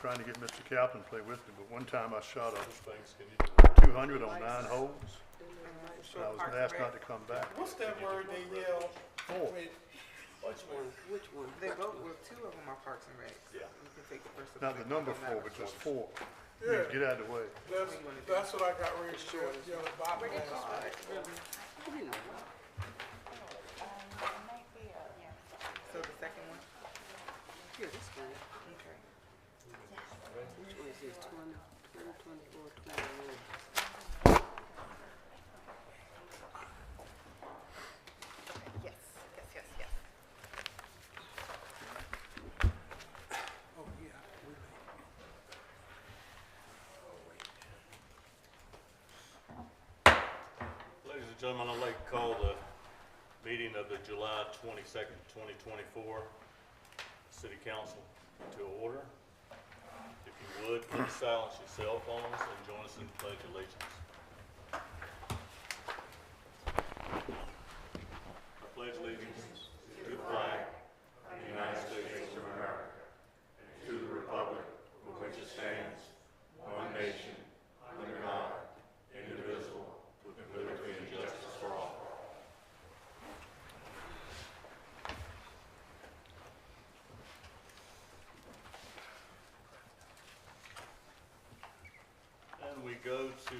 trying to get Mr. Kaplan to play with me, but one time I shot a 200 on 9 holes, and I was asked not to come back. What's that word they yell? Oh. Which one? They both, well, two of them are Parks and Rec. Yeah. You can take the first one. Not the number 4, but just 4. Yeah, Get out of the way. that's what I got ready to yell about last night. You know what? So the second one? Yeah, this one. Okay. Which one is this? 20, 24, 21. Yes, yes, yes, yes. Oh, yeah. Ladies and gentlemen, I'd like to call the meeting of the July 22nd, 2024 City Council to order. If you would, please silence your cell phones and join us in the Pledge of Allegiance. I pledge allegiance to the flag of the United States of America and to the republic for which it stands, one nation, under God, indivisible, with liberty and justice for all. And we go to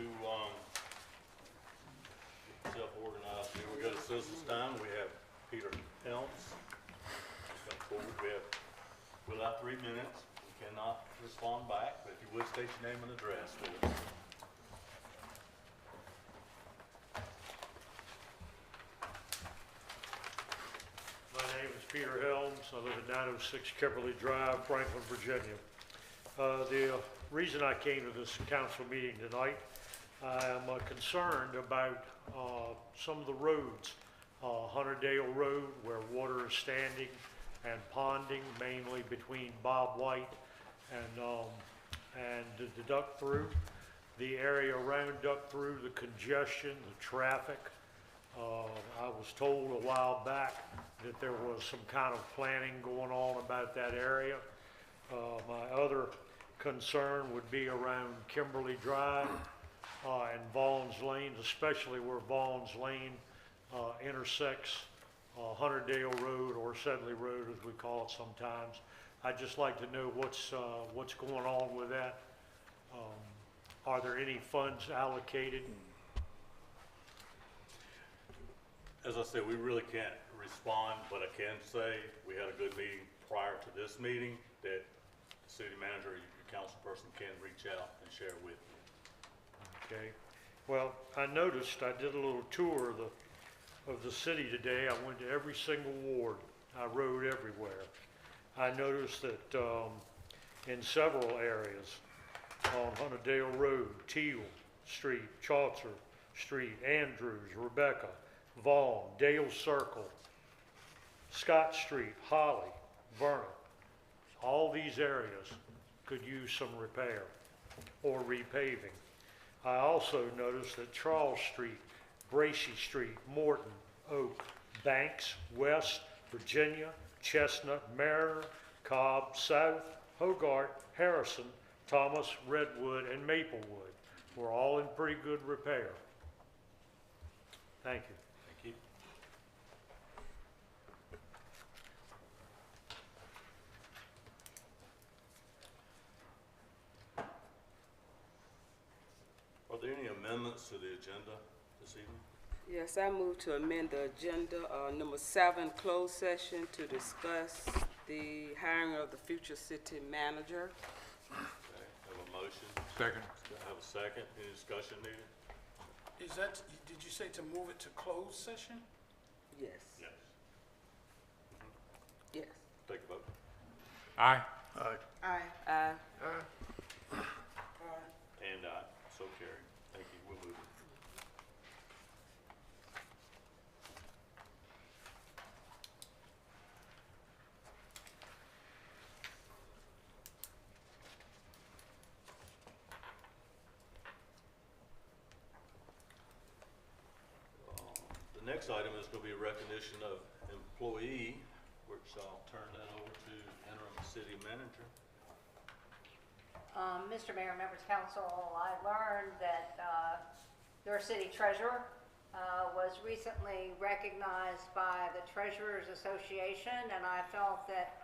self-organized here. We go to citizens' time. We have Peter Helms. Come forward. We have, we'll have 3 minutes. We cannot respond back, but if you would state your name and address for us. My name is Peter Helms. I live at 906 Kimberly Drive, Franklin, Virginia. The reason I came to this council meeting tonight, I am concerned about some of the roads. Hunterdale Road, where water is standing and ponding, mainly between Bob White and the Duck Through. The area around Duck Through, the congestion, the traffic. I was told a while back that there was some kind of planning going on about that area. My other concern would be around Kimberly Drive and Vaughn's Lane, especially where Vaughn's Lane intersects Hunterdale Road, or Sedley Road as we call it sometimes. I'd just like to know what's going on with that. Are there any funds allocated? As I said, we really can't respond, but I can say we had a good meeting prior to this meeting that the city manager, your council person can reach out and share with you. Okay. Well, I noticed, I did a little tour of the city today. I went to every single ward. I rode everywhere. I noticed that in several areas, on Hunterdale Road, Teal Street, Chaucer Street, Andrews, Rebecca, Vaughn, Dale Circle, Scott Street, Holly, Vernon, all these areas could use some repair or repaving. I also noticed that Charles Street, Bracy Street, Morton, Oak, Banks, West, Virginia, Chestnut, Mariner, Cobb, South, Hogarth, Harrison, Thomas, Redwood, and Maplewood were all in pretty good repair. Thank you. Thank you. Are there any amendments to the agenda this evening? Yes, I move to amend the agenda, number 7, closed session to discuss the hiring of the future city manager. Okay, have a motion. Second. Have a second. Any discussion needed? Is that, did you say to move it to closed session? Yes. Yes. Yes. Take a vote. Aye. Aye. Aye. And aye. So carried. Thank you. We'll move it. The next item is going to be a recognition of employee, which I'll turn that over to interim city manager. Mr. Mayor, members of council, I learned that your city treasurer was recently recognized by the Treasurers Association, and I felt that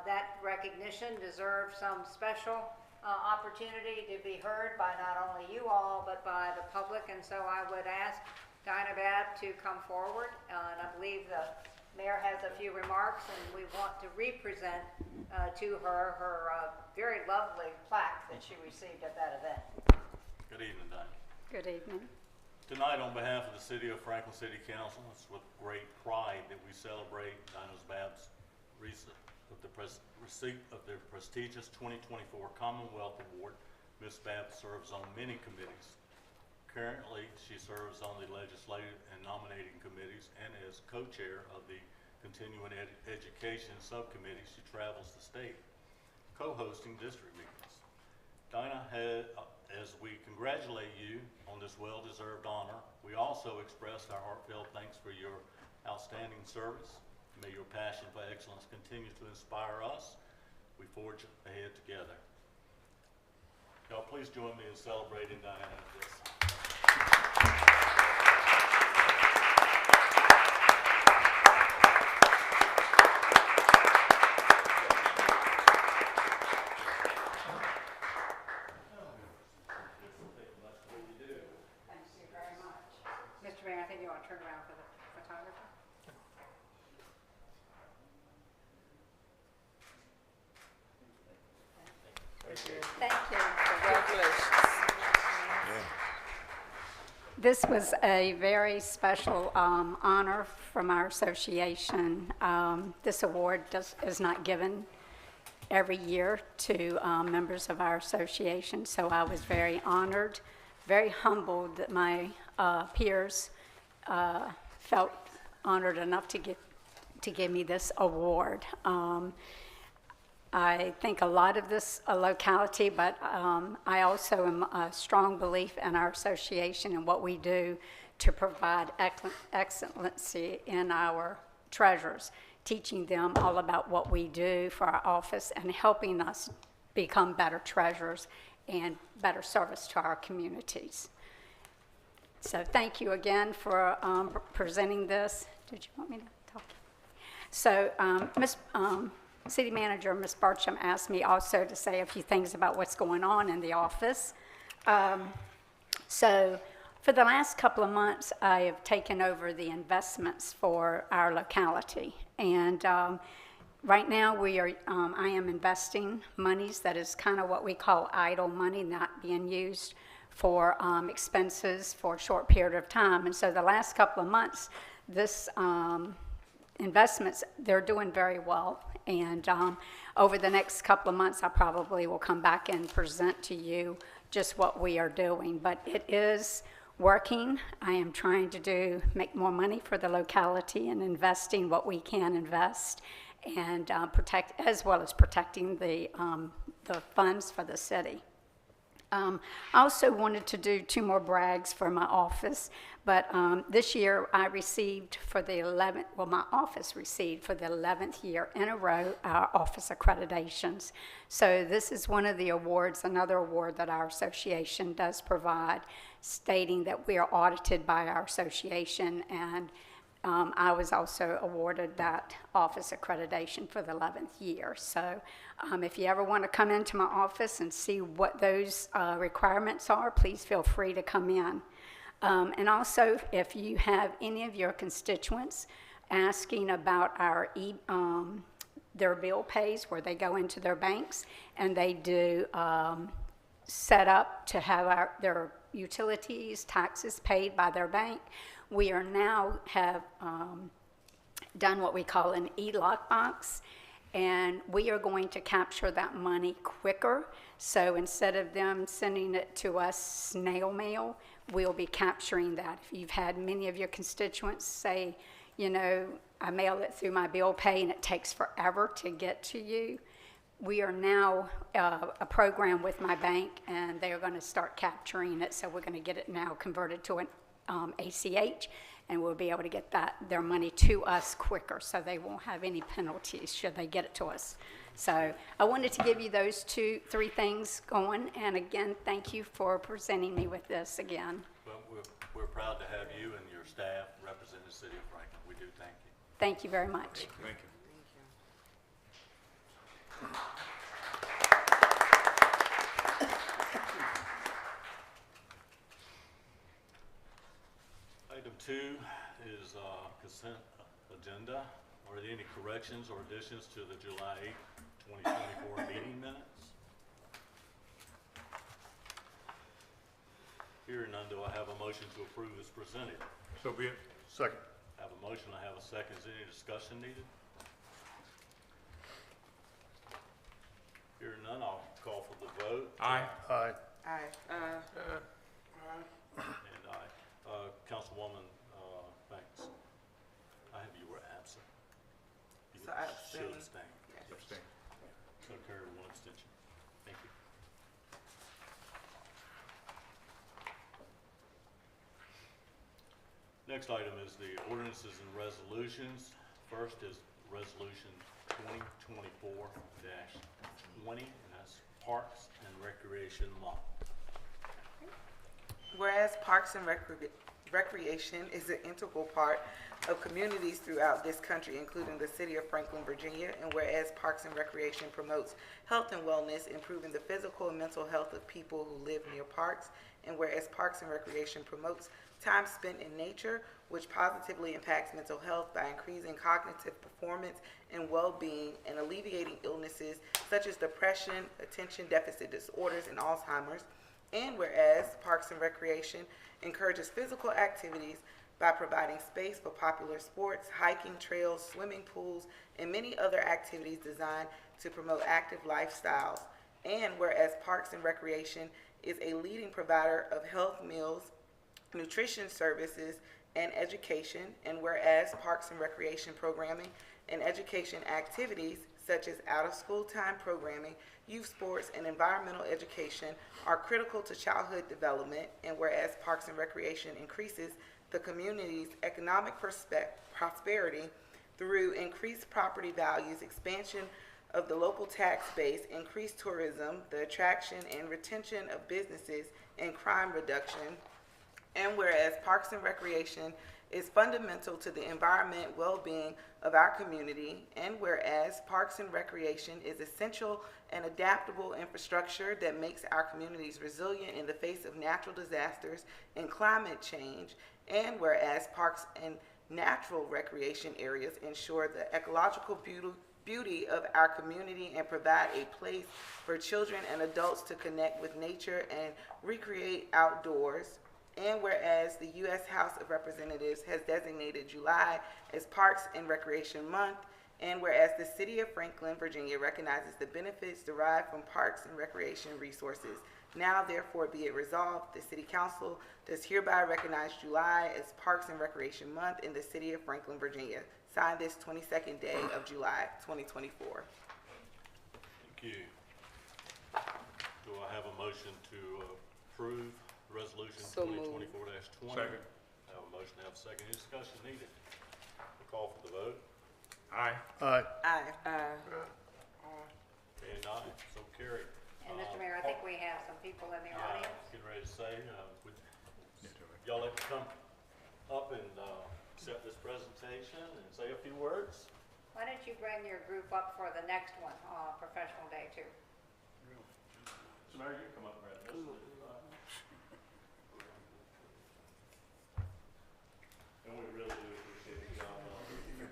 that recognition deserved some special opportunity to be heard by not only you all, but by the public. And so I would ask Dinah Babb to come forward, and I believe the mayor has a few remarks, and we want to represent to her very lovely plaque that she received at that event. Good evening, Dinah. Good evening. Tonight, on behalf of the City of Franklin City Council, it's with great pride that we celebrate Dinah Babb's receipt of the prestigious 2024 Commonwealth Award. Ms. Babb serves on many committees. Currently, she serves on the legislative and nominating committees and is co-chair of the Continuing Education Subcommittee. She travels the state, co-hosting district meetings. Dinah, as we congratulate you on this well-deserved honor, we also express our heartfelt thanks for your outstanding service. May your passion for excellence continue to inspire us. We forge ahead together. Y'all please join me in celebrating Diana at this. Thank you very much. Mr. Mayor, I think you want to turn around for the photographer. Thank you. Congratulations. This was a very special honor from our association. This award is not given every year to members of our association, so I was very honored, very humbled that my peers felt honored enough to give me this award. I think a lot of this locality, but I also am a strong belief in our association and what we do to provide excellency in our treasurers, teaching them all about what we do for our office and helping us become better treasurers and better service to our communities. So thank you again for presenting this. Did you want me to talk? So City Manager Ms. Burcham asked me also to say a few things about what's going on in the office. So for the last couple of months, I have taken over the investments for our locality. And right now I am investing monies that is kind of what we call idle money, not being used for expenses for a short period of time. And so the last couple of months, this investments, they're doing very well. And over the next couple of months, I probably will come back and present to you just what we are doing. But it is working. I am trying to make more money for the locality and investing what we can invest and protect, as well as protecting the funds for the city. I also wanted to do 2 more brags for my office, but this year I received for the 11th, well, my office received for the 11th year in a row our office accreditations. So this is one of the awards, another award that our association does provide, stating that we are audited by our association, and I was also awarded that office accreditation for the 11th year. So if you ever want to come into my office and see what those requirements are, please feel free to come in. And also, if you have any of your constituents asking about our their bill pays where they go into their banks and they do set up to have their utilities, taxes paid by their bank, we are now have done what we call an e-lock box, and we are going to capture that money quicker. So instead of them sending it to us snail mail, we'll be capturing that. If you've had many of your constituents say, you know, I mail it through my bill pay and it takes forever to get to you, we are now a program with my bank, and they're going to start capturing it. So we're going to get it now converted to an ACH, and we'll be able to get their money to us quicker, so they won't have any penalties should they get it to us. So I wanted to give you those 3 things going, and again, thank you for presenting me with this again. Well, we're proud to have you and your staff represent the city of Franklin. We do thank you. Thank you very much. Thank you. Item 2 is consent agenda. Are there any corrections or additions to the July 8, 2024 meeting minutes? Hearing none, do I have a motion to approve as presented? So be it. Second. I have a motion, I have a second. Is there any discussion needed? Hearing none, I'll call for the vote. Aye. Aye. And aye. Councilwoman Banks, I have you were absent. You So I should abstain. abstain. So carried with 1 abstention. Thank you. Next item is the ordinances and resolutions. First is Resolution 2024-20, and that's Parks and Recreation Month. Whereas Parks and Recreation is an integral part of communities throughout this country, including the city of Franklin, Virginia, and whereas Parks and Recreation promotes health and wellness, improving the physical and mental health of people who live near parks, and whereas Parks and Recreation promotes time spent in nature, which positively impacts mental health by increasing cognitive performance and well-being and alleviating illnesses such as depression, attention deficit disorders, and Alzheimer's. And whereas Parks and Recreation encourages physical activities by providing space for popular sports, hiking trails, swimming pools, and many other activities designed to promote active lifestyles. And whereas Parks and Recreation is a leading provider of health meals, nutrition services, and education, and whereas Parks and Recreation programming and education activities such as out-of-school time programming, youth sports, and environmental education are critical to childhood development, and whereas Parks and Recreation increases the community's economic prosperity through increased property values, expansion of the local tax base, increased tourism, the attraction and retention of businesses, and crime reduction. And whereas Parks and Recreation is fundamental to the environment well-being of our community, and whereas Parks and Recreation is essential and adaptable infrastructure that makes our communities resilient in the face of natural disasters and climate change, and whereas parks and natural recreation areas ensure the ecological beauty of our community and provide a place for children and adults to connect with nature and recreate outdoors. And whereas the U.S. House of Representatives has designated July as Parks and Recreation Month, and whereas the City of Franklin, Virginia recognizes the benefits derived from parks and recreation resources, now therefore be it resolved, the City Council does hereby recognize July as Parks and Recreation Month in the City of Franklin, Virginia. Signed this 22nd day of July, 2024. Thank you. Do I have a motion to approve Resolution So moved. 2024-20? Second. I have a motion, I have a second. Any discussion needed? We'll call for the vote. Aye. Aye. And aye, so carried. And Mr. Mayor, I think we have some people in the audience. Getting ready to say, would y'all like to come up and accept this presentation and say a few words? Why don't you bring your group up for the next one, Professional Day too? So Mary, you come up and grab this. And we really do appreciate the job of making a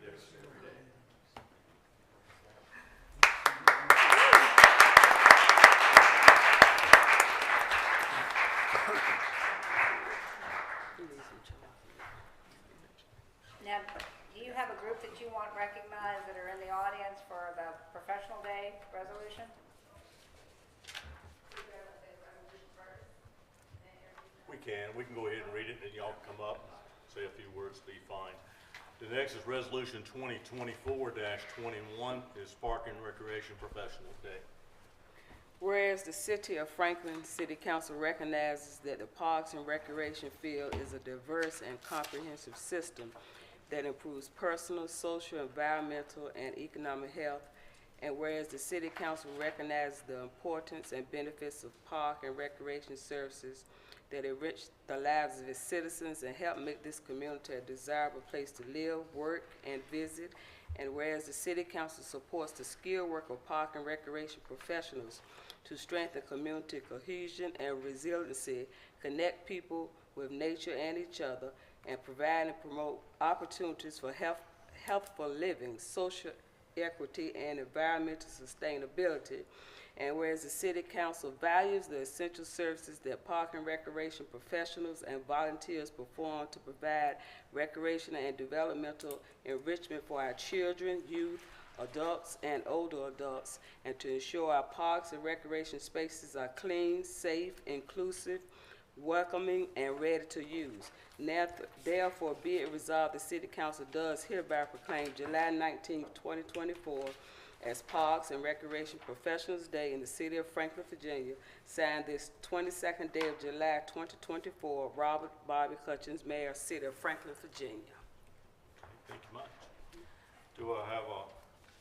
difference every day. Now, do you have a group that you want recognized that are in the audience for the Professional Day resolution? We can go ahead and read it, and y'all can come up and say a few words, be fine. The next is Resolution 2024-21, is Park and Recreation Professional Day. Whereas the City of Franklin City Council recognizes that the Parks and Recreation field is a diverse and comprehensive system that improves personal, social, environmental, and economic health. And whereas the City Council recognizes the importance and benefits of park and recreation services that enrich the lives of its citizens and help make this community a desirable place to live, work, and visit. And whereas the City Council supports the skilled work of park and recreation professionals to strengthen community cohesion and resiliency, connect people with nature and each other, and provide and promote opportunities for healthful living, social equity, and environmental sustainability. And whereas the City Council values the essential services that park and recreation professionals and volunteers perform to provide recreational and developmental enrichment for our children, youth, adults, and older adults, and to ensure our parks and recreation spaces are clean, safe, inclusive, welcoming, and ready to use. Now, therefore, be it resolved, the City Council does hereby proclaim July 19, 2024 as Parks and Recreation Professionals Day in the City of Franklin, Virginia. Signed this 22nd day of July, 2024, Robert Bobby Hutchins, Mayor, City of Franklin, Virginia. Thank you much. Do I have a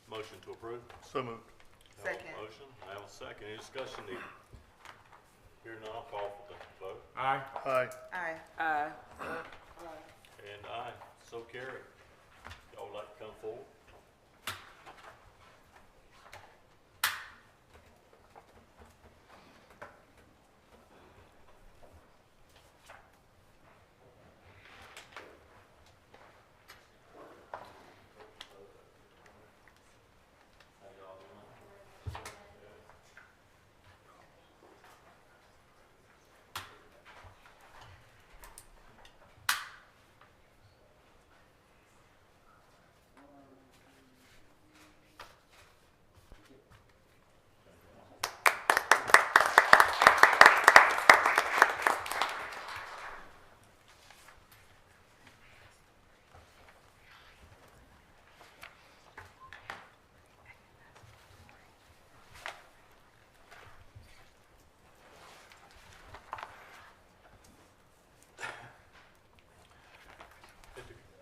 motion to approve? So moved. I have a Second. motion, I have a second. Any discussion needed? Hearing none, I'll call for the vote. Aye. Aye. Aye. Aye. And aye, so carried. Y'all would like to come forward?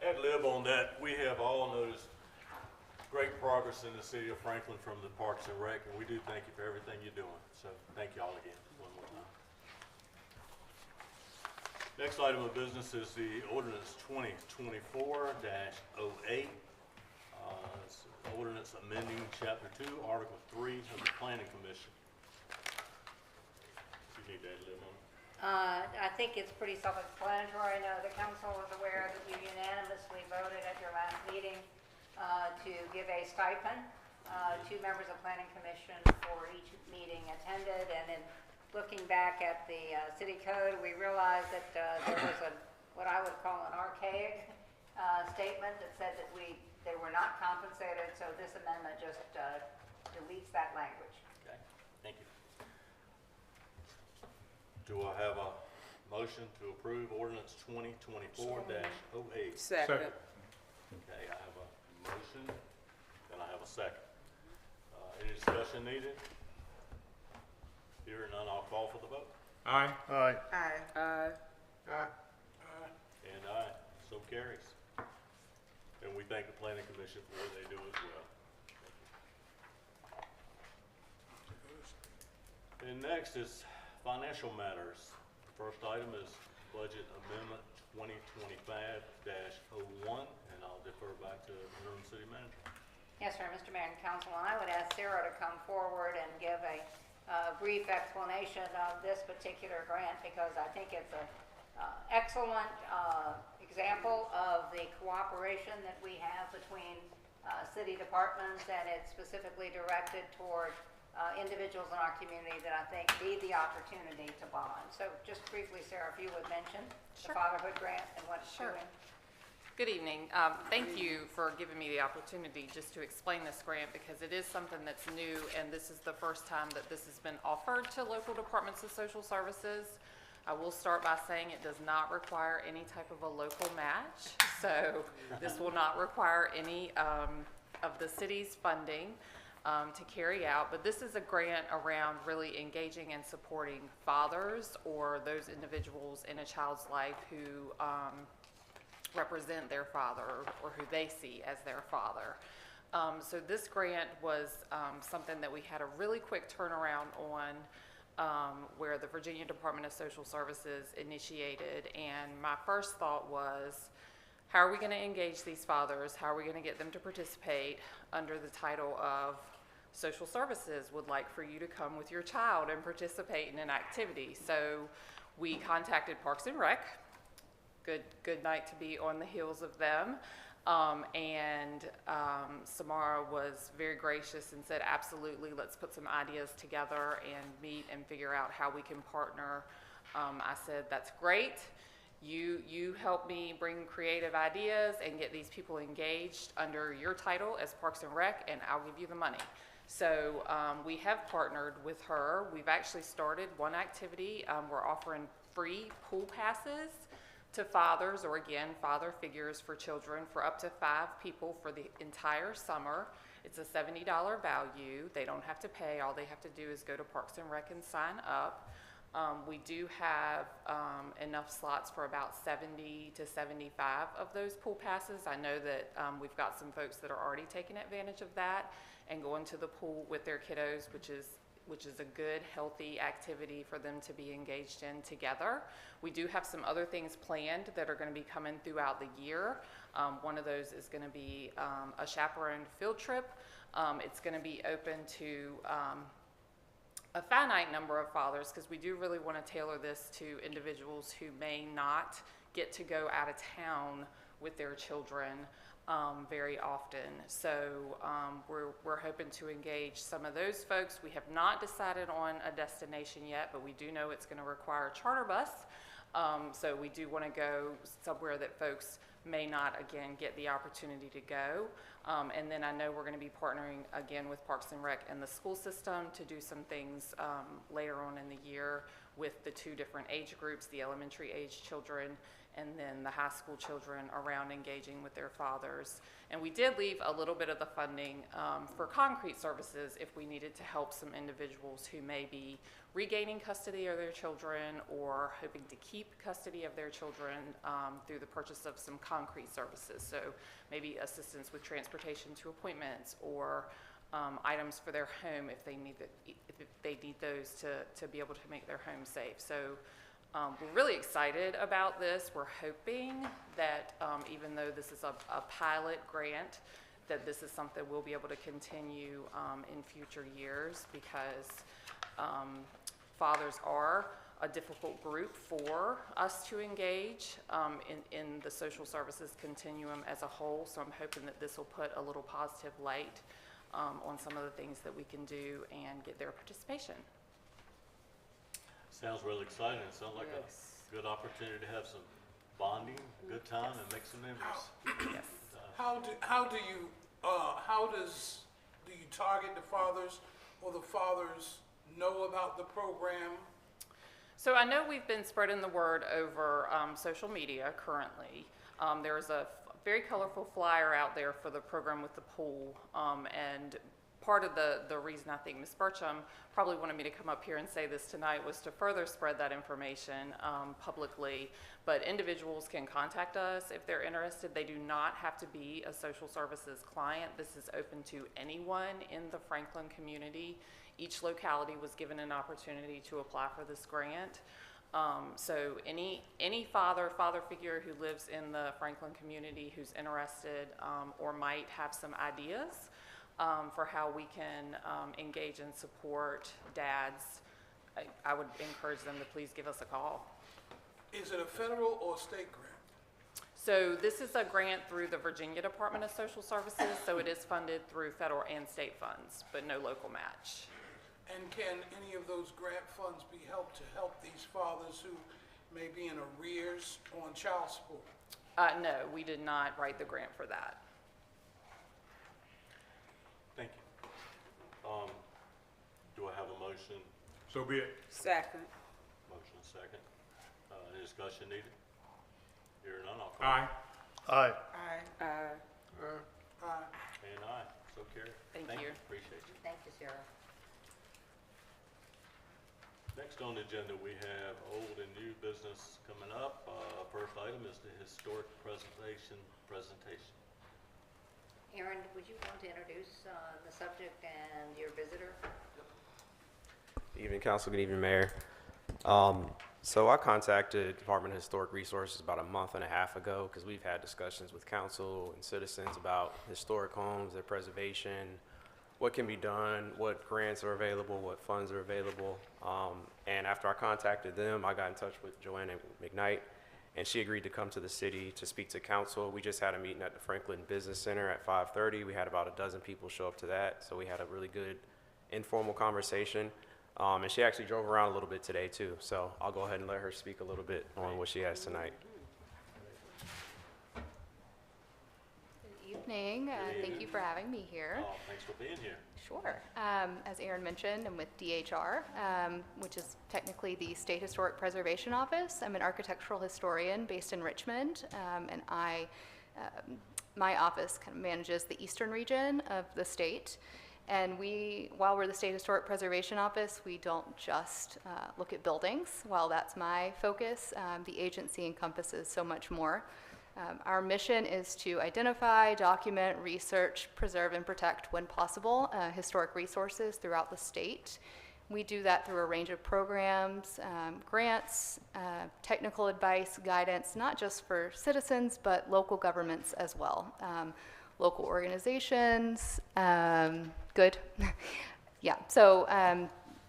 Ad lib on that, we have all noticed great progress in the city of Franklin from the Parks and Rec, and we do thank you for everything you're doing. So thank you all again, one more time. Next item of business is the ordinance 2024-08. It's ordinance amending Chapter 2, Article 3 of the Planning Commission. You need to ad lib on it. I think it's pretty self-explanatory. I know the council is aware that you unanimously voted at your last meeting to give a stipend to members of planning commission for each meeting attended. And in looking back at the city code, we realized that there was what I would call an archaic statement that said that they were not compensated. So this amendment just deletes that language. Okay, thank you. Do I have a motion to approve ordinance 2024-08? Second. Okay, I have a motion, and I have a second. Any discussion needed? Hearing none, I'll call for the vote. Aye. Aye. Aye. Aye. And aye, so carries. And we thank the planning commission for what they do as well. And next is financial matters. First item is budget amendment 2025-01, and I'll defer back to the interim city manager. Yes, sir, Mr. Mayor and Council, and I would ask Sarah to come forward and give a brief explanation of this particular grant, because I think it's an excellent example of the cooperation that we have between city departments, and it's specifically directed toward individuals in our community that I think need the opportunity to bond. So just briefly, Sarah, if you would mention the fatherhood grant and what it's doing. Good evening. Thank you for giving me the opportunity just to explain this grant, because it is something that's new, and this is the first time that this has been offered to local departments of social services. I will start by saying it does not require any type of a local match, so this will not require any of the city's funding. to carry out, but this is a grant around really engaging and supporting fathers or those individuals in a child's life who represent their father or who they see as their father. So this grant was something that we had a really quick turnaround on, where the Virginia Department of Social Services initiated, and my first thought was, how are we going to engage these fathers? How are we going to get them to participate under the title of Social Services would like for you to come with your child and participate in an activity? So we contacted Parks and Rec. Good night to be on the heels of them. Samara was very gracious and said, absolutely, let's put some ideas together and meet and figure out how we can partner. I said, that's great. You help me bring creative ideas and get these people engaged under your title as Parks and Rec, and I'll give you the money. So we have partnered with her. We've actually started one activity. We're offering free pool passes to fathers, or again, father figures for children, for up to 5 people for the entire summer. It's a $70 value. They don't have to pay. All they have to do is go to Parks and Rec and sign up. We do have enough slots for about 70 to 75 of those pool passes. I know that we've got some folks that are already taking advantage of that and going to the pool with their kiddos, which is a good, healthy activity for them to be engaged in together. We do have some other things planned that are going to be coming throughout the year. One of those is going to be a chaperoned field trip. It's going to be open to a finite number of fathers, because we do really want to tailor this to individuals who may not get to go out of town with their children very often. So we're hoping to engage some of those folks. We have not decided on a destination yet, but we do know it's going to require a charter bus. So we do want to go somewhere that folks may not, again, get the opportunity to go. And then I know we're going to be partnering again with Parks and Rec and the school system to do some things later on in the year with the 2 different age groups, the elementary age children and then the high school children, around engaging with their fathers. And we did leave a little bit of the funding for concrete services if we needed to help some individuals who may be regaining custody of their children or hoping to keep custody of their children through the purchase of some concrete services. So maybe assistance with transportation to appointments, or items for their home if they need those to be able to make their home safe. So we're really excited about this. We're hoping that even though this is a pilot grant, that this is something we'll be able to continue in future years, because fathers are a difficult group for us to engage in the social services continuum as a whole. So I'm hoping that this will put a little positive light on some of the things that we can do and get their participation. Sounds really exciting. It sounds like a good opportunity to have some bonding, a good time, and make some memories. Yes. How do you target the fathers, or the fathers know about the program? So I know we've been spreading the word over social media currently. There's a very colorful flyer out there for the program with the pool, and part of the reason I think Ms. Burcham probably wanted me to come up here and say this tonight was to further spread that information publicly. But individuals can contact us if they're interested. They do not have to be a social services client. This is open to anyone in the Franklin community. Each locality was given an opportunity to apply for this grant. So any father figure who lives in the Franklin community who's interested or might have some ideas for how we can engage and support dads, I would encourage them to please give us a call. Is it a federal or state grant? So this is a grant through the Virginia Department of Social Services, so it is funded through federal and state funds, but no local match. And can any of those grant funds be helped to help these fathers who may be in arrears on child support? No, we did not write the grant for that. Thank you. Do I have a motion? So be it. Second. Motion second. Any discussion needed? Hearing none, I'll call. Aye. Aye. Aye. Aye. And aye. So carried. Thank you. Appreciate you. Thank you, Sarah. Next on the agenda, we have old and new business coming up. First item is the historic presentation. Aaron, would you want to introduce the subject and your visitor? Evening, Council. Good evening, Mayor. So I contacted Department of Historic Resources about a month and a half ago because we've had discussions with council and citizens about historic homes, their preservation, what can be done, what grants are available, what funds are available. And after I contacted them, I got in touch with Joanna McKnight, and she agreed to come to the city to speak to council. We just had a meeting at the Franklin Business Center at 5:30. We had about a dozen people show up to that, so we had a really good informal conversation. And she actually drove around a little bit today too, so I'll go ahead and let her speak a little bit on what she has tonight. Good evening. Thank you for having me here. Thanks for being here. Sure. As Aaron mentioned, I'm with DHR, which is technically the State Historic Preservation Office. I'm an architectural historian based in Richmond, and my office kind of manages the eastern region of the state. And while we're the State Historic Preservation Office, we don't just look at buildings. While that's my focus, the agency encompasses so much more. Our mission is to identify, document, research, preserve, and protect, when possible, historic resources throughout the state. We do that through a range of programs, grants, technical advice, guidance, not just for citizens, but local governments as well. Local organizations, good. Yeah, so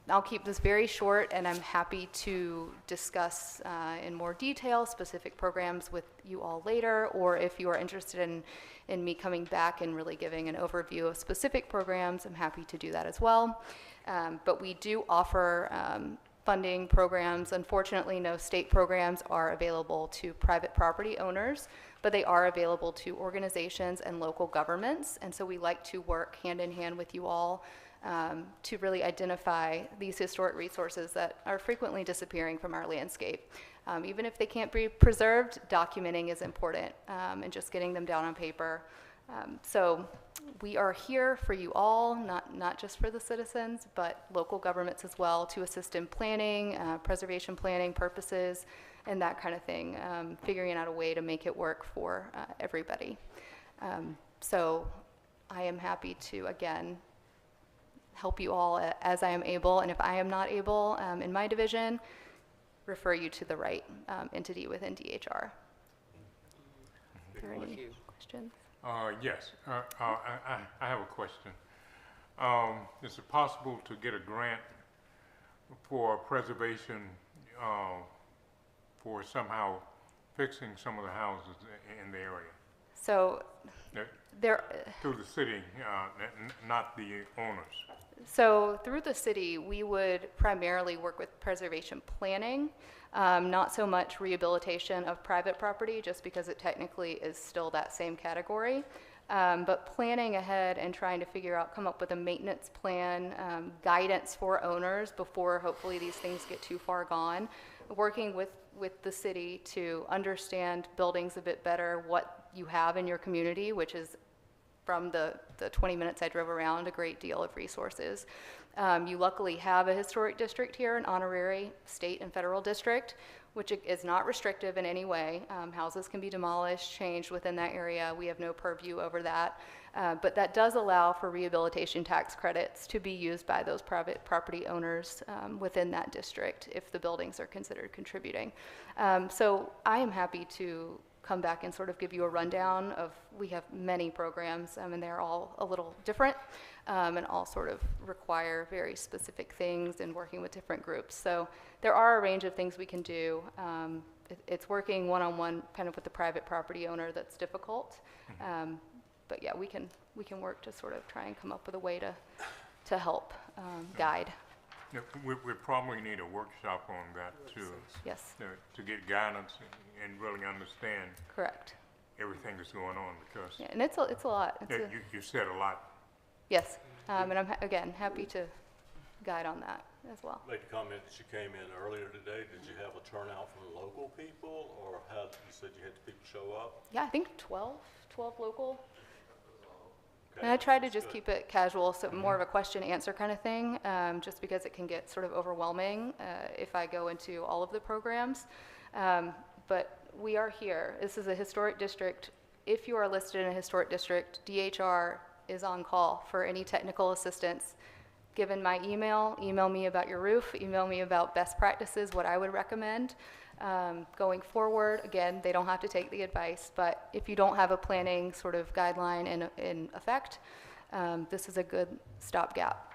I'll keep this very short, and I'm happy to discuss in more detail specific programs with you all later, or if you are interested in me coming back and really giving an overview of specific programs, I'm happy to do that as well. But we do offer funding programs. Unfortunately, no state programs are available to private property owners, but they are available to organizations and local governments. And so we like to work hand in hand with you all to really identify these historic resources that are frequently disappearing from our landscape. Even if they can't be preserved, documenting is important, and just getting them down on paper. So we are here for you all, not just for the citizens, but local governments as well, to assist in planning, preservation planning purposes, and that kind of thing, figuring out a way to make it work for everybody. So I am happy to, again, help you all as I am able, and if I am not able in my division, refer you to the right entity within DHR. Are there any questions? Yes, I have a question. Is it possible to get a grant for preservation for somehow fixing some of the houses in the area? So there, through the city, not the owners. So through the city, we would primarily work with preservation planning, not so much rehabilitation of private property, just because it technically is still that same category. But planning ahead and trying to come up with a maintenance plan, guidance for owners before hopefully these things get too far gone, working with the city to understand buildings a bit better, what you have in your community, which is, from the 20 minutes I drove around, a great deal of resources. You luckily have a historic district here, an honorary state and federal district, which is not restrictive in any way. Houses can be demolished, changed within that area. We have no purview over that. But that does allow for rehabilitation tax credits to be used by those private property owners within that district if the buildings are considered contributing. So I am happy to come back and sort of give you a rundown of, we have many programs, and they're all a little different, and all sort of require very specific things and working with different groups. So there are a range of things we can do. It's working one-on-one kind of with the private property owner that's difficult. But yeah, we can work to sort of try and come up with a way to help guide. Yeah, we probably need a workshop on that too. Yes. To get guidance and really understand. Correct. Everything that's going on, because Yeah, and it's a lot. you said a lot. Yes, and I'm again happy to guide on that as well. Make a comment that you came in earlier today. Did you have a turnout from local people, or how, you said you had people show up? Yeah, I think 12 local. And I try to just keep it casual, so more of a question-answer kind of thing, just because it can get sort of overwhelming if I go into all of the programs. But we are here. This is a historic district. If you are listed in a historic district, DHR is on call for any technical assistance. Given my email me about your roof, email me about best practices, what I would recommend. Going forward, again, they don't have to take the advice, but if you don't have a planning sort of guideline in effect, this is a good stopgap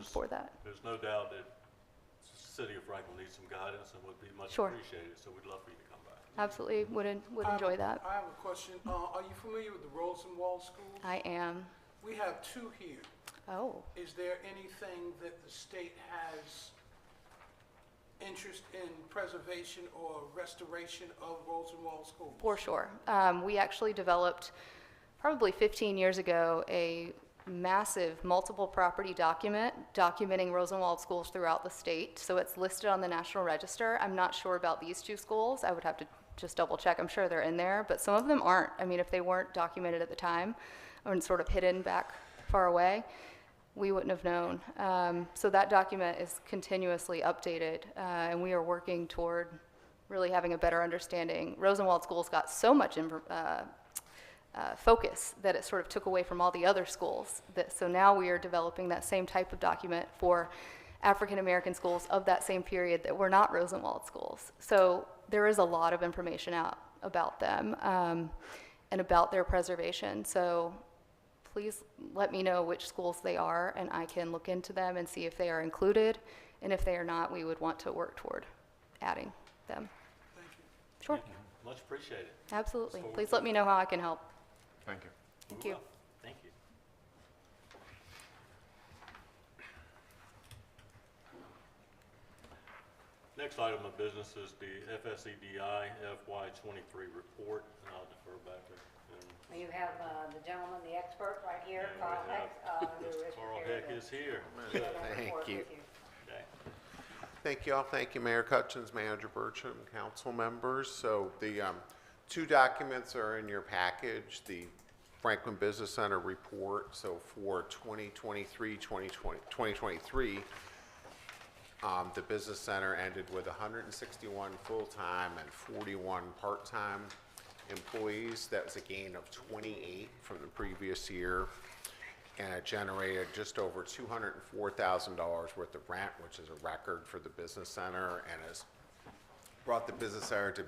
for that. There's no doubt that the city of Franklin needs some guidance and would be much Sure. appreciated, so we'd love for you to come back. Absolutely, would enjoy that. I have a question. Are you familiar with the Rosenwald schools? I am. We have 2 here. Oh, Is there anything that the state has interest in preservation or restoration of Rosenwald schools? for sure. We actually developed, probably 15 years ago, a massive multiple property document documenting Rosenwald schools throughout the state. So it's listed on the National Register. I'm not sure about these 2 schools. I would have to just double check. I'm sure they're in there, but some of them aren't. I mean, if they weren't documented at the time or sort of hidden back far away, we wouldn't have known. So that document is continuously updated, and we are working toward really having a better understanding. Rosenwald schools got so much focus that it sort of took away from all the other schools. So now we are developing that same type of document for African American schools of that same period that were not Rosenwald schools. So there is a lot of information out about them and about their preservation. So please let me know which schools they are, and I can look into them and see if they are included. And if they are not, we would want to work toward adding them. Thank you. Sure, Thank you. Much appreciated. absolutely. So- Please let me know how I can help. Thank you. Thank We you. will. Thank you. Next item of business is the FSEDI FY23 report, and I'll defer back to You have the gentleman, the expert right here, And we Carl Heck, have who is Carl prepared Heck to is here. share that Thank report you. with you. Okay. Thank you all. Thank you, Mayor Cutchins, Manager Burcham, council members. So the 2 documents are in your package, the Franklin Business Center report. So for 2023, the business center ended with 161 full-time and 41 part-time employees. That was a gain of 28 from the previous year. And it generated just over $204,000 worth of rent, which is a record for the business center, and has brought the business center to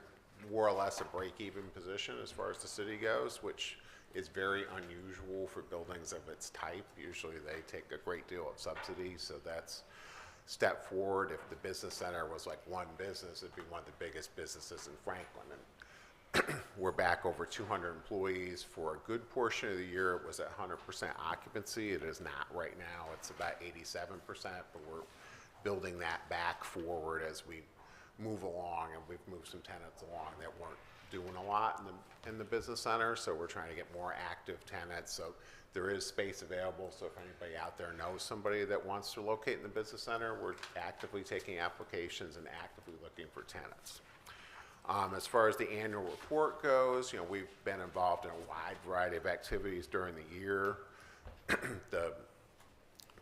more or less a break-even position as far as the city goes, which is very unusual for buildings of its type. Usually they take a great deal of subsidy, so that's a step forward. If the business center was like one business, it'd be one of the biggest businesses in Franklin. And we're back over 200 employees. For a good portion of the year, it was at 100% occupancy. It is not right now. It's about 87%, but we're building that back forward as we move along, and we've moved some tenants along that weren't doing a lot in the business center, so we're trying to get more active tenants. So there is space available, so if anybody out there knows somebody that wants to locate in the business center, we're actively taking applications and actively looking for tenants. As far as the annual report goes, we've been involved in a wide variety of activities during the year. The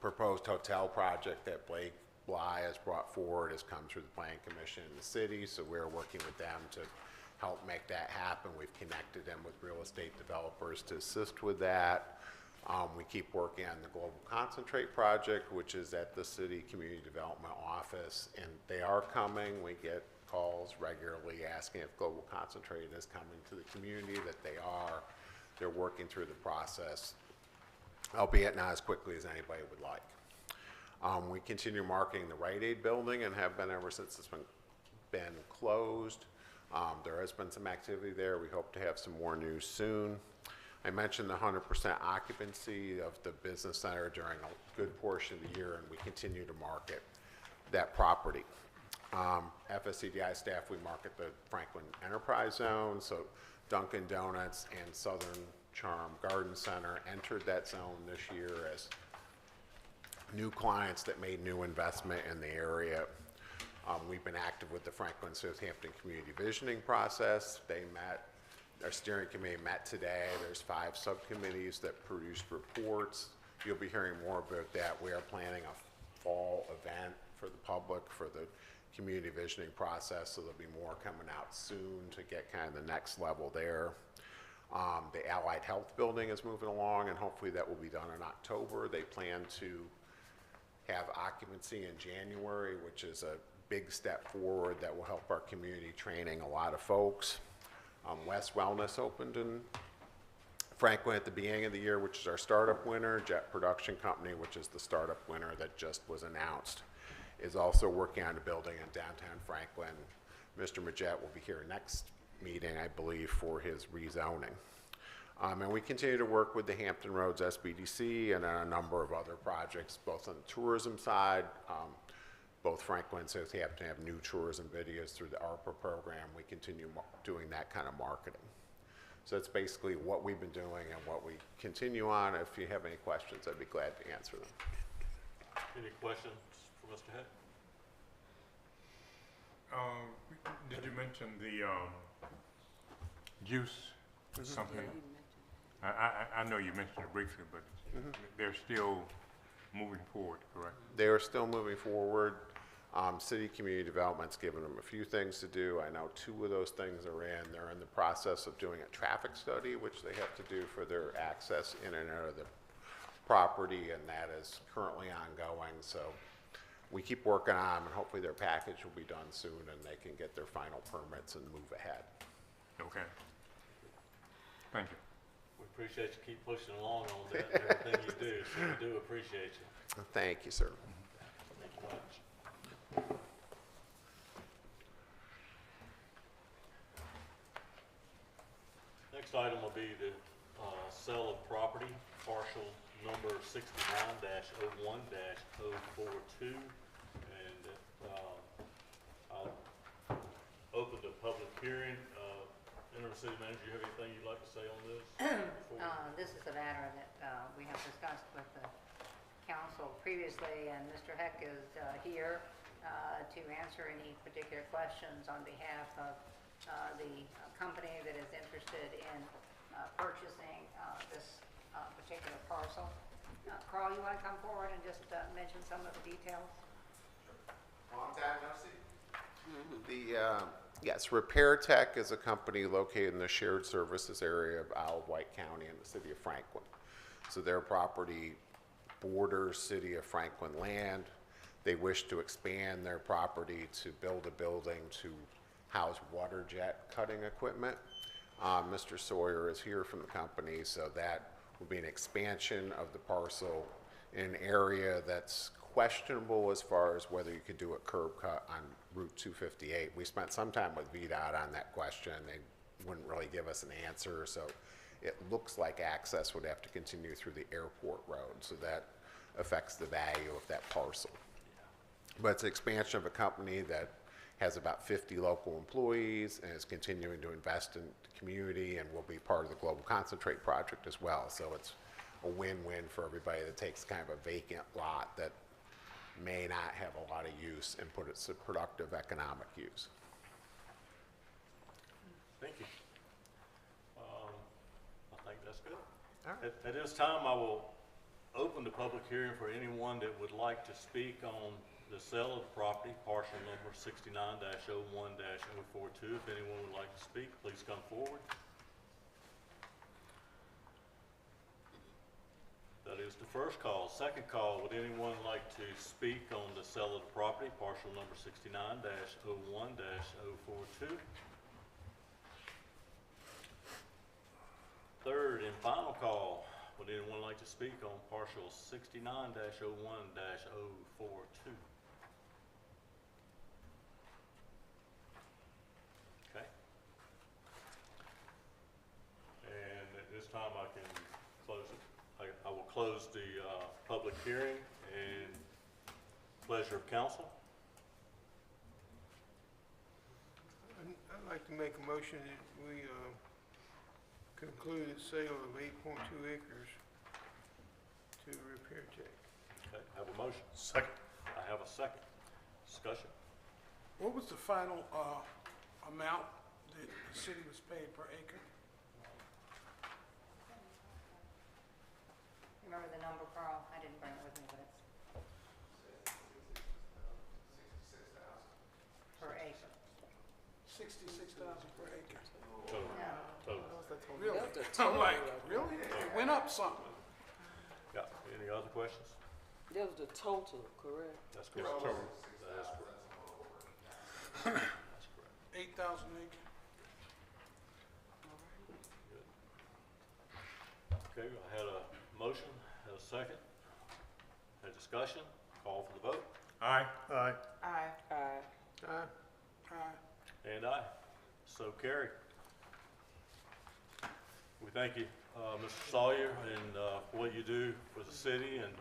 proposed hotel project that Blake Bly has brought forward has come through the Planning Commission in the city, so we're working with them to help make that happen. We've connected them with real estate developers to assist with that. We keep working on the Global Concentrate project, which is at the City Community Development Office, and they are coming. We get calls regularly asking if Global Concentrate is coming to the community, that they are. They're working through the process, albeit not as quickly as anybody would like. We continue marketing the Rite Aid building and have been ever since it's been closed. There has been some activity there. We hope to have some more news soon. I mentioned the 100% occupancy of the business center during a good portion of the year, and we continue to market that property. FSCDI staff, we market the Franklin Enterprise Zone, so Dunkin' Donuts and Southern Charm Garden Center entered that zone this year as new clients that made new investment in the area. We've been active with the Franklin Southampton Community Visioning process. They met Our steering committee met today. There's 5 subcommittees that produced reports. You'll be hearing more about that. We are planning a fall event for the public for the community visioning process, so there'll be more coming out soon to get kind of the next level there. The Allied Health Building is moving along, and hopefully that will be done in October. They plan to have occupancy in January, which is a big step forward that will help our community training a lot of folks. West Wellness opened in Franklin at the beginning of the year, which is our startup winner. Jet Production Company, which is the startup winner that just was announced, is also working on a building in downtown Franklin. Mr. Majette will be here next meeting, I believe, for his rezoning. And we continue to work with the Hampton Roads SBDC and on a number of other projects, both on the tourism side. Both Franklin and Southampton have new tourism videos through the ARPA program. We continue doing that kind of marketing. So that's basically what we've been doing and what we continue on. If you have any questions, I'd be glad to answer them. Any questions for Mr. Heck? Did you mention the juice, something? I know you mentioned it briefly, but they're still moving forward, correct? They are still moving forward. City Community Development's given them a few things to do. I know 2 of those things are in. They're in the process of doing a traffic study, which they have to do for their access in and out of the property, and that is currently ongoing. So we keep working on them, and hopefully their package will be done soon, and they can get their final permits and move ahead. Okay. Thank you. We appreciate you keep pushing along on that and everything you do, so we do appreciate you. Thank you, sir. Thank you much. Next item will be the sale of property, partial number 69-01-042. And I'll open the public hearing. Interim City Manager, you have anything you'd like to say on this? This is a matter that we have discussed with the council previously, and Mr. Heck is here to answer any particular questions on behalf of the company that is interested in purchasing this particular parcel. Carl, you want to come forward and just mention some of the details? Long time no see. Yes, Repair Tech is a company located in the shared services area of Isle of Wight County in the city of Franklin. So their property borders city of Franklin land. They wish to expand their property to build a building to house water jet cutting equipment. Mr. Sawyer is here from the company, so that will be an expansion of the parcel in an area that's questionable as far as whether you could do a curb cut on Route 258. We spent some time with VDOT on that question. They wouldn't really give us an answer, so it looks like access would have to continue through the airport road, so that affects the value of that parcel. But it's an expansion of a company that has about 50 local employees and is continuing to invest in the community and will be part of the Global Concentrate project as well. So it's a win-win for everybody that takes kind of a vacant lot that may not have a lot of use and put it to productive economic use. Thank you. I think that's good. All right. At this time, I will open the public hearing for anyone that would like to speak on the sale of the property, parcel number 69-01-042. If anyone would like to speak, please come forward. That is the first call. Second call, would anyone like to speak on the sale of the property, parcel number 69-01-042? Third and final call, would anyone like to speak on parcel 69-01-042? Okay. And at this time, I can close it. I will close the public hearing and pleasure of council. I'd like to make a motion that we conclude the sale of 8.2 acres to Repair Tech. Okay, I have a motion. Second. I have a second. Discussion. What was the final amount that the city was paid per acre? remember the number, Carl, I didn't bring it with me, but it's per acre. 66,000 per acre. Total. Really? That's the I'm total, like, I think. really? It went up something. Yeah, any other questions? That was the total, correct? That's correct. That is correct. That's correct. 8,000 acre. Okay, I had a motion, had a second, had discussion, call for the vote, Aye. Aye. Aye. Aye. Aye. and aye. So carried. We thank you, Mr. Sawyer, and for what you do for the city and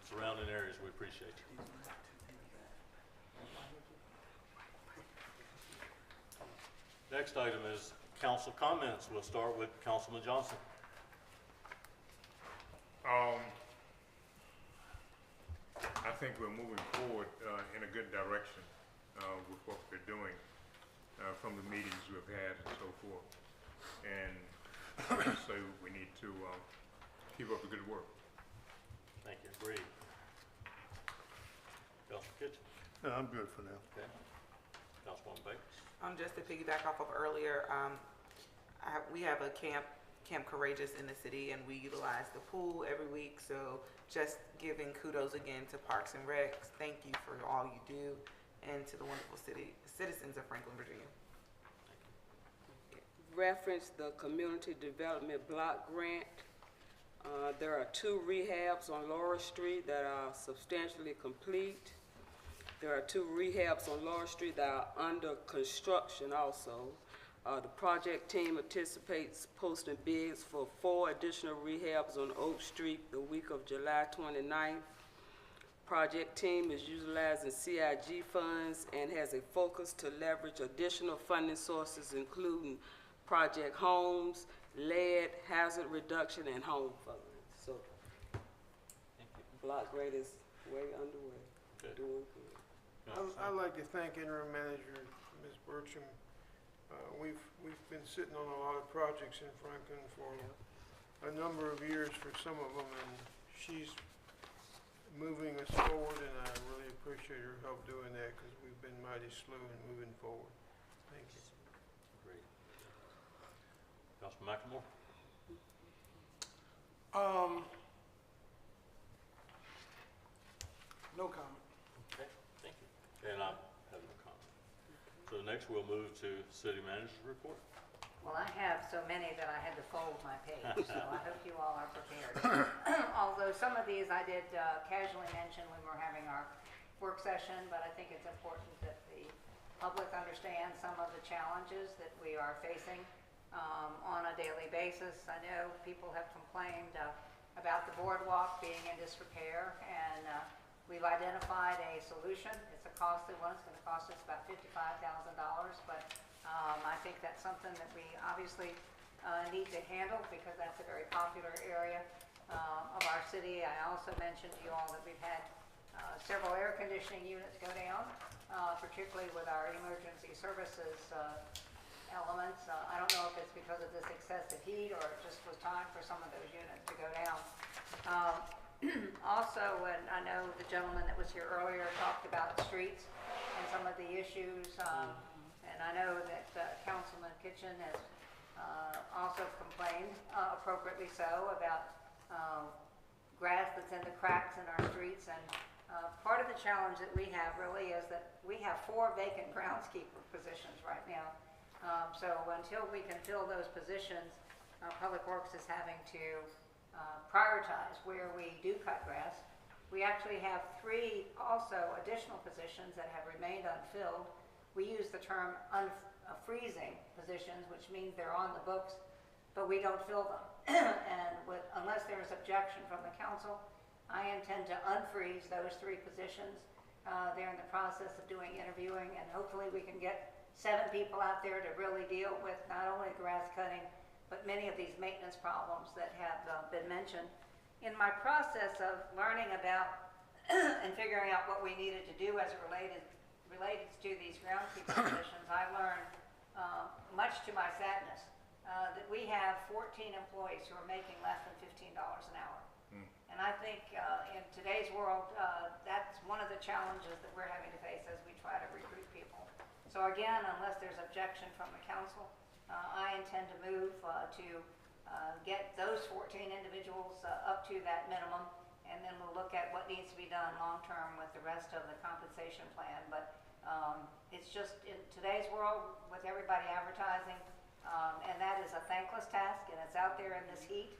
surrounding areas. We appreciate you. Next item is council comments. We'll start with Councilman Johnson. I think we're moving forward in a good direction with what we're doing from the meetings we've had and so forth. And so we need to keep up the good work. Thank you. Agreed. Councilman Kitchen. No, I'm good for now. Okay. Councilwoman Baker. Just to piggyback off of earlier, we have a Camp Courageous in the city, and we utilize the pool every week. So just giving kudos again to Parks and Recs. Thank you for all you do, and to the wonderful citizens of Franklin, Virginia. Reference the Community Development Block Grant. There are 2 rehabs on Laura Street that are substantially complete. There are 2 rehabs on Laura Street that are under construction also. The project team anticipates posting bids for 4 additional rehabs on Oak Street the week of July 29th. Project team is utilizing CIG funds and has a focus to leverage additional funding sources, including Project Homes, lead, hazard reduction, and home funds. So, block grant is way underway, Good. doing good. I'd like to thank interim manager, Ms. Bertram. We've been sitting on a lot of projects in Franklin for a number of years for some of them, and she's moving us forward, and I really appreciate her help doing that because we've been mighty slow in moving forward. Thank you. Agreed. Councilman McLemore. No comment. Okay, thank you. And I have no comment. So next we'll move to city manager's report. Well, I have so many that I had to fold my page, so I hope you all are prepared. Although some of these I did casually mention when we were having our work session, but I think it's important that the public understand some of the challenges that we are facing on a daily basis. I know people have complained about the boardwalk being in disrepair, and we've identified a solution. It's a costly one. It's going to cost us about $55,000, but I think that's something that we obviously need to handle because that's a very popular area of our city. I also mentioned to you all that we've had several air conditioning units go down, particularly with our emergency services elements. I don't know if it's because of this excessive heat or it just was time for some of those units to go down. Also, and I know the gentleman that was here earlier talked about streets and some of the issues, and I know that Councilman Kitchen has also complained, appropriately so, about grass that's in the cracks in our streets. And part of the challenge that we have really is that we have 4 vacant groundskeeper positions right now. So until we can fill those positions, Public Works is having to prioritize where we do cut grass. We actually have 3 also additional positions that have remained unfilled. We use the term freezing positions, which means they're on the books, but we don't fill them. And unless there is objection from the council, I intend to unfreeze those 3 positions. They're in the process of doing interviewing, and hopefully we can get 7 people out there to really deal with not only grass cutting, but many of these maintenance problems that have been mentioned. In my process of learning about and figuring out what we needed to do as it related to these groundskeeper positions, I learned, much to my sadness, that we have 14 employees who are making less than $15 an hour. And I think in today's world, that's one of the challenges that we're having to face as we try to recruit people. So again, unless there's objection from the council, I intend to move to get those 14 individuals up to that minimum, and then we'll look at what needs to be done long-term with the rest of the compensation plan. But it's just in today's world with everybody advertising, and that is a thankless task, and it's out there in this heat.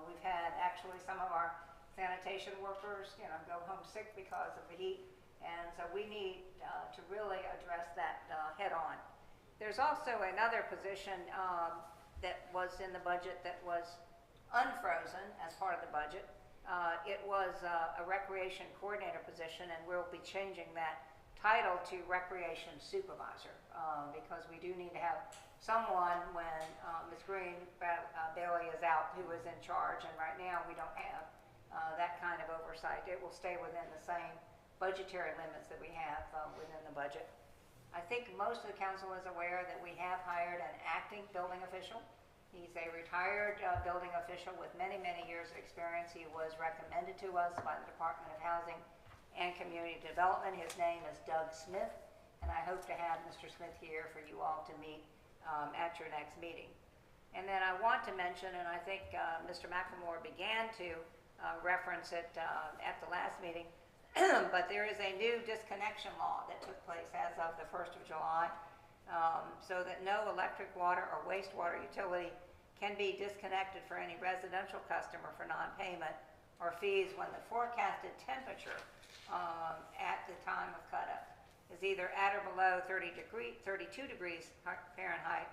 We've had actually some of our sanitation workers, go home sick because of the heat, and so we need to really address that head on. There's also another position that was in the budget that was unfrozen as part of the budget. It was a recreation coordinator position, and we'll be changing that title to recreation supervisor because we do need to have someone when Ms. Green Bailey is out who is in charge, and right now we don't have that kind of oversight. It will stay within the same budgetary limits that we have within the budget. I think most of the council is aware that we have hired an acting building official. He's a retired building official with many, many years of experience. He was recommended to us by the Department of Housing and Community Development. His name is Doug Smith, and I hope to have Mr. Smith here for you all to meet at your next meeting. And then I want to mention, and I think Mr. McLemore began to reference it at the last meeting, but there is a new disconnection law that took place as of the 1st of July, so that no electric, water, or wastewater utility can be disconnected for any residential customer for non-payment or fees when the forecasted temperature at the time of cutoff is either at or below 32 degrees Fahrenheit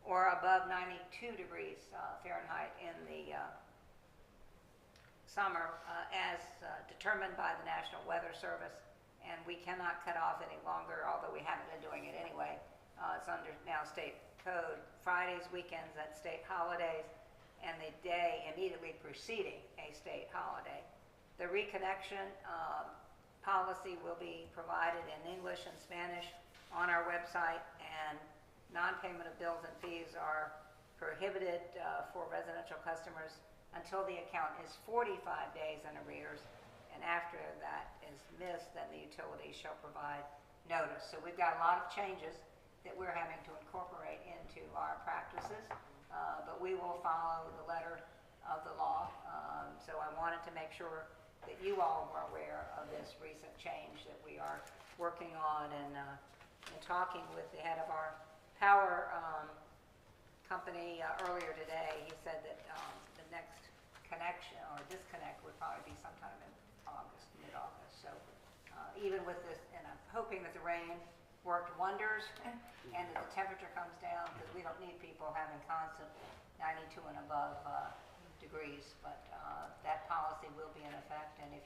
or above 92 degrees Fahrenheit in the summer as determined by the National Weather Service. And we cannot cut off any longer, although we haven't been doing it anyway. It's under now state code. Fridays, weekends, and state holidays, and the day immediately preceding a state holiday. The reconnection policy will be provided in English and Spanish on our website, and non-payment of bills and fees are prohibited for residential customers until the account is 45 days in arrears, and after that is missed, then the utility shall provide notice. So we've got a lot of changes that we're having to incorporate into our practices, but we will follow the letter of the law. So I wanted to make sure that you all were aware of this recent change that we are working on, and talking with the head of our power company earlier today. He said that the next connection or disconnect would probably be sometime in August, mid-August. So even with this, and I'm hoping that the rain worked wonders and that the temperature comes down, because we don't need people having constant 92 and above degrees, but that policy will be in effect, and if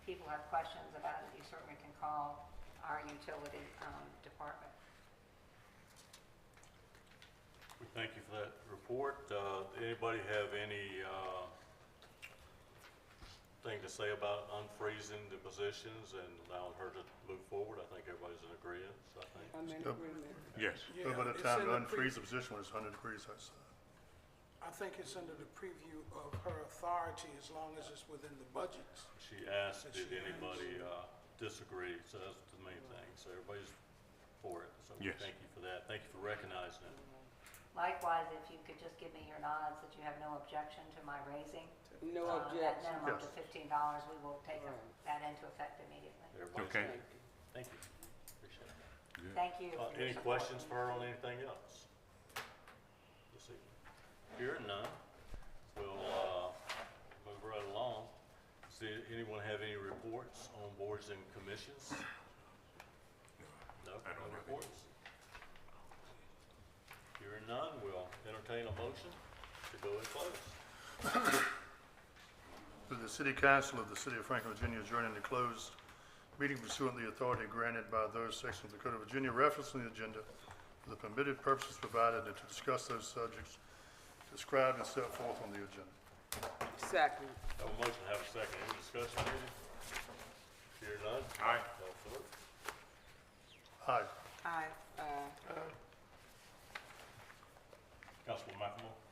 people have questions about it, you certainly can call our utility department. We thank you for that report. Anybody have any thing to say about unfreezing the positions and allowing her to move forward? I think everybody's in agreement, I think. I'm in Yep. agreement. Yes. So by the it's time in to the unfreeze the position when it's 100 degrees outside. I think it's under the preview of her authority as long as it's within the budgets. She asked, That did she anybody disagree? So that's the main thing. So everybody's for it. So we Yes. thank you for that. Thank you for recognizing it. Likewise, if you could just give me your nods that you have no objection to my raising No that objection. minimum to Yes. $15, we will take Right. that into effect immediately. Everybody's Okay. Thank you. Appreciate it. Thank you. for your Any support. questions for her on anything else? This evening? Hearing none, we'll move right along. Does anyone have any reports on boards and commissions? No, I don't no have any. reports. Hearing none, we'll entertain a motion to go in close. That the City Council of the City of Franklin, Virginia adjourn into closed meeting pursuant to the authority granted by those sections of the Code of Virginia referenced in the agenda for the permitted purposes provided and to discuss those subjects described and set forth on the agenda. Second. Have a motion, have a second. Any discussion needed? Hearing none? Aye. Call for it. Aye. Aye.